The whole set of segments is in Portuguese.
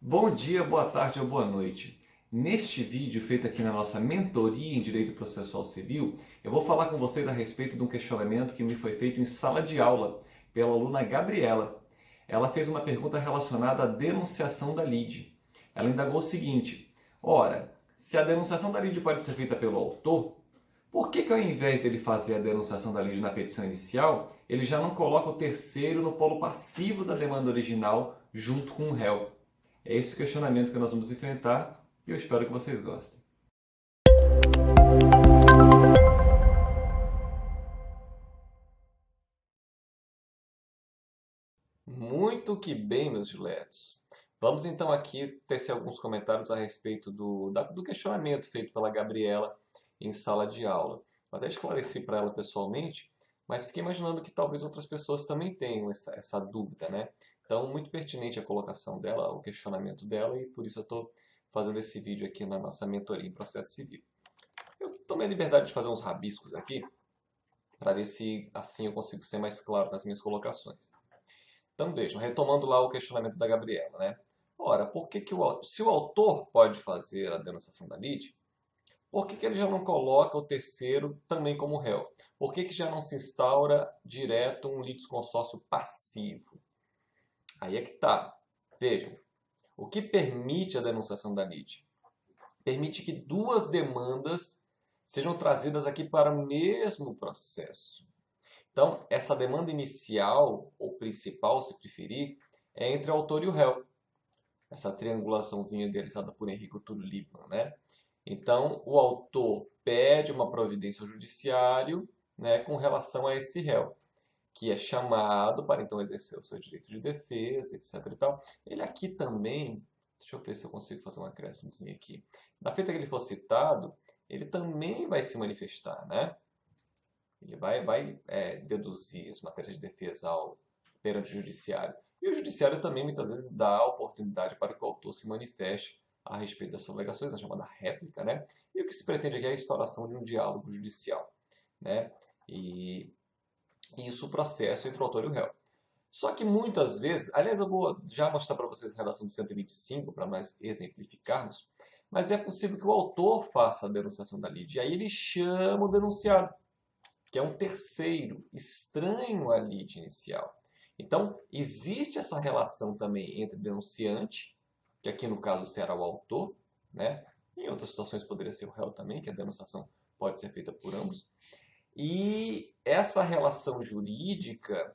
Bom dia, boa tarde ou boa noite. Neste vídeo feito aqui na nossa mentoria em Direito Processual Civil, eu vou falar com vocês a respeito de um questionamento que me foi feito em sala de aula pela aluna Gabriela. Ela fez uma pergunta relacionada à denunciação da lide. Ela indagou o seguinte: ora, se a denunciação da lide pode ser feita pelo autor, por que ao invés dele fazer a denunciação da lide na petição inicial, ele já não coloca o terceiro no polo passivo da demanda original junto com o réu? É esse o questionamento que nós vamos enfrentar e eu espero que vocês gostem. Muito que bem, meus diletos. Vamos então aqui tecer alguns comentários a respeito do questionamento feito pela Gabriela em sala de aula. Eu até esclareci para ela pessoalmente, mas fiquei imaginando que talvez outras pessoas também tenham essa dúvida, né? Então, muito pertinente a colocação dela, o questionamento dela, e por isso eu estou fazendo esse vídeo aqui na nossa mentoria em processo civil. Eu tomei a liberdade de fazer uns rabiscos aqui, para ver se assim eu consigo ser mais claro nas minhas colocações. Então vejam, retomando lá o questionamento da Gabriela, né? Ora, se o autor pode fazer a denunciação da lide, por que ele já não coloca o terceiro também como réu? Por que já não se instaura direto um litisconsórcio passivo? Aí é que tá. Vejam, o que permite a denunciação da lide? Permite que duas demandas sejam trazidas aqui para o mesmo processo. Então, essa demanda inicial, ou principal, se preferir, é entre o autor e o réu. Essa triangulaçãozinha idealizada por Enrico Túlio Liebmann, né? Então, o autor pede uma providência ao judiciário, né, com relação a esse réu, que é chamado para então exercer o seu direito de defesa, etc. e tal. Ele aqui também, deixa eu ver se eu consigo fazer um acréscimozinho aqui. Na feita que ele for citado, ele também vai se manifestar, né? Ele vai deduzir as matérias de defesa perante o judiciário. E o judiciário também muitas vezes dá a oportunidade para que o autor se manifeste a respeito dessas alegações, a chamada réplica, né? E o que se pretende aqui é a instauração de um diálogo judicial, né? E isso o processo entre o autor e o réu. Só que muitas vezes, aliás, eu vou já mostrar para vocês a relação do 125 para nós exemplificarmos, mas é possível que o autor faça a denunciação da lide, e aí ele chama o denunciado, que é um terceiro, estranho à lide inicial. Então, existe essa relação também entre denunciante, que aqui no caso será o autor, né? Em outras situações poderia ser o réu também, que a denunciação pode ser feita por ambos. E essa relação jurídica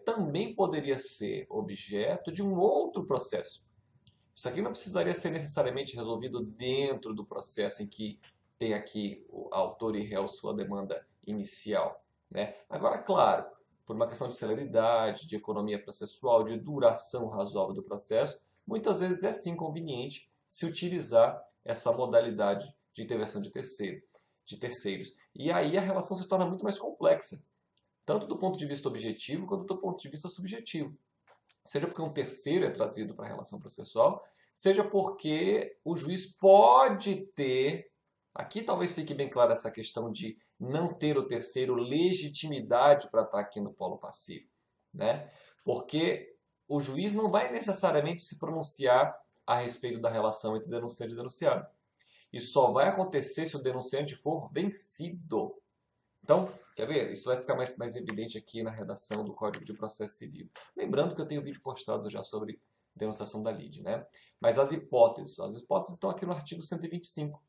também poderia ser objeto de um outro processo. Isso aqui não precisaria ser necessariamente resolvido dentro do processo em que tem aqui o autor e réu sua demanda inicial, né? Agora, claro, por uma questão de celeridade, de economia processual, de duração razoável do processo, muitas vezes é sim conveniente se utilizar essa modalidade de intervenção de terceiros. E aí a relação se torna muito mais complexa, tanto do ponto de vista objetivo quanto do ponto de vista subjetivo. Seja porque um terceiro é trazido para a relação processual, seja porque o juiz pode ter, aqui talvez fique bem clara essa questão de não ter o terceiro legitimidade para estar aqui no polo passivo, né? Porque o juiz não vai necessariamente se pronunciar a respeito da relação entre denunciante e denunciado. Isso só vai acontecer se o denunciante for vencido. Então, quer ver? Isso vai ficar mais evidente aqui na redação do Código de Processo Civil. Lembrando que eu tenho um vídeo postado já sobre denunciação da lide, né? Mas as hipóteses estão aqui no artigo 125,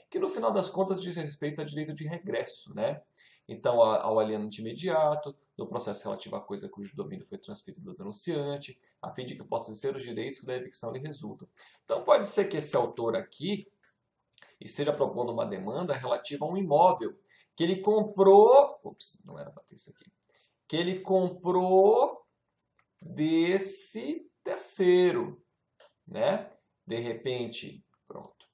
que no final das contas diz respeito ao direito de regresso, né? Então, ao alienante imediato, no processo relativo à coisa cujo domínio foi transferido ao denunciante, a fim de que possa exercer os direitos que da evicção lhe resultam. Então, pode ser que esse autor aqui esteja propondo uma demanda relativa a um imóvel que ele comprou, não era para ter isso aqui, que ele comprou desse terceiro, né? De repente, pronto,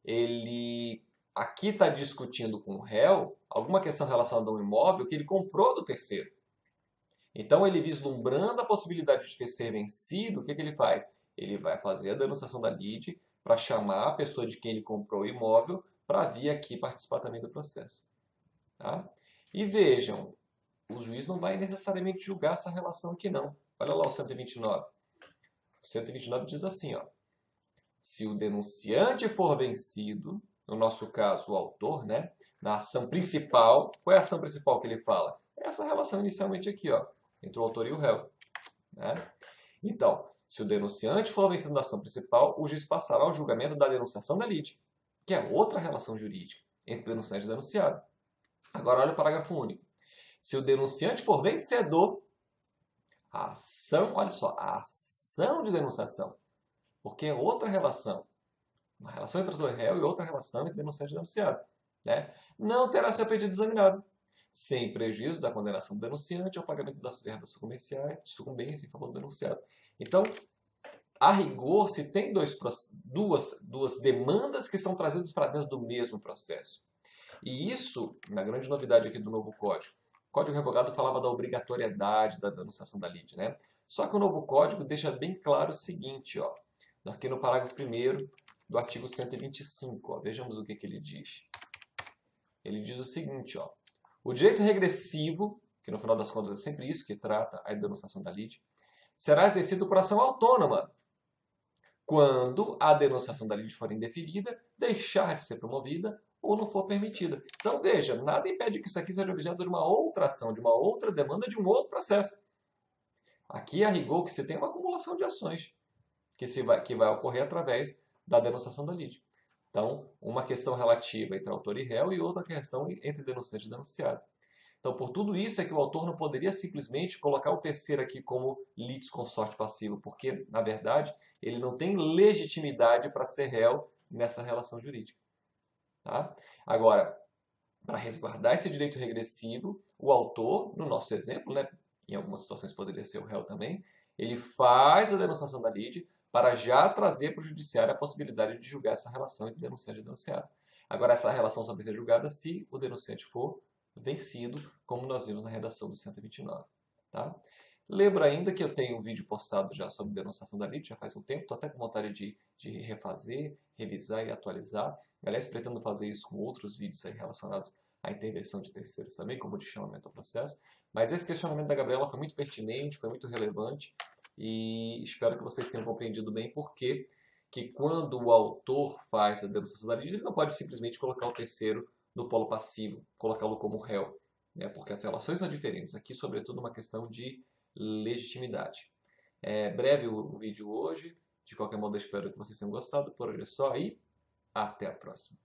ele aqui está discutindo com o réu alguma questão relacionada a um imóvel que ele comprou do terceiro. Então, ele vislumbrando a possibilidade de ser vencido, o que ele faz? Ele vai fazer a denunciação da lide para chamar a pessoa de quem ele comprou o imóvel para vir aqui participar também do processo. Tá? E vejam, o juiz não vai necessariamente julgar essa relação aqui não. Olha lá o 129. O 129 diz assim, ó, se o denunciante for vencido, no nosso caso o autor, né, na ação principal, qual é a ação principal que ele fala? É essa relação inicialmente aqui, ó, entre o autor e o réu. Né? Então, se o denunciante for vencido na ação principal, o juiz passará ao julgamento da denunciação da lide, que é outra relação jurídica entre denunciante e denunciado. Agora olha o parágrafo único. Se o denunciante for vencedor, a ação, olha só, a ação de denunciação, porque é outra relação. Uma relação entre autor e réu e outra relação entre denunciante e denunciado. Né? Não terá seu pedido examinado, sem prejuízo da condenação do denunciante ao pagamento das verbas sucumbência em favor do denunciado. Então, a rigor, se tem duas demandas que são trazidas para dentro do mesmo processo. E isso, na grande novidade aqui do novo Código. O Código Revogado falava da obrigatoriedade da denunciação da lide, né? Só que o novo Código deixa bem claro o seguinte, ó, aqui no parágrafo 1º do artigo 125, ó, vejamos o que ele diz. Ele diz o seguinte, ó, o direito regressivo, que no final das contas é sempre isso que trata a denunciação da lide, será exercido por ação autônoma, quando a denunciação da lide for indeferida, deixar de ser promovida ou não for permitida. Então, veja, nada impede que isso aqui seja objeto de uma outra ação, de uma outra demanda, de um outro processo. Aqui, a rigor, que se tem uma acumulação de ações que vai ocorrer através da denunciação da lide. Então, uma questão relativa entre autor e réu e outra questão entre denunciante e denunciado. Então, por tudo isso é que o autor não poderia simplesmente colocar o terceiro aqui como litisconsorte passivo, porque, na verdade, ele não tem legitimidade para ser réu nessa relação jurídica. Tá? Agora, para resguardar esse direito regressivo, o autor, no nosso exemplo, né, em algumas situações poderia ser o réu também, ele faz a denunciação da lide para já trazer para o judiciário a possibilidade de julgar essa relação entre denunciante e denunciado. Agora, essa relação só vai ser julgada se o denunciante for vencido, como nós vimos na redação do 129. Tá? Lembro ainda que eu tenho um vídeo postado já sobre denunciação da lide, já faz um tempo, estou até com vontade de refazer, revisar e atualizar. Aliás, pretendo fazer isso com outros vídeos aí relacionados à intervenção de terceiros também, como de chamamento ao processo. Mas esse questionamento da Gabriela foi muito pertinente, foi muito relevante e espero que vocês tenham compreendido bem por que quando o autor faz a denunciação da lide, ele não pode simplesmente colocar o terceiro no polo passivo, colocá-lo como réu, né? Porque as relações são diferentes. Aqui, sobretudo, uma questão de legitimidade. É breve o vídeo hoje. De qualquer modo, eu espero que vocês tenham gostado. Por hoje é só e até a próxima.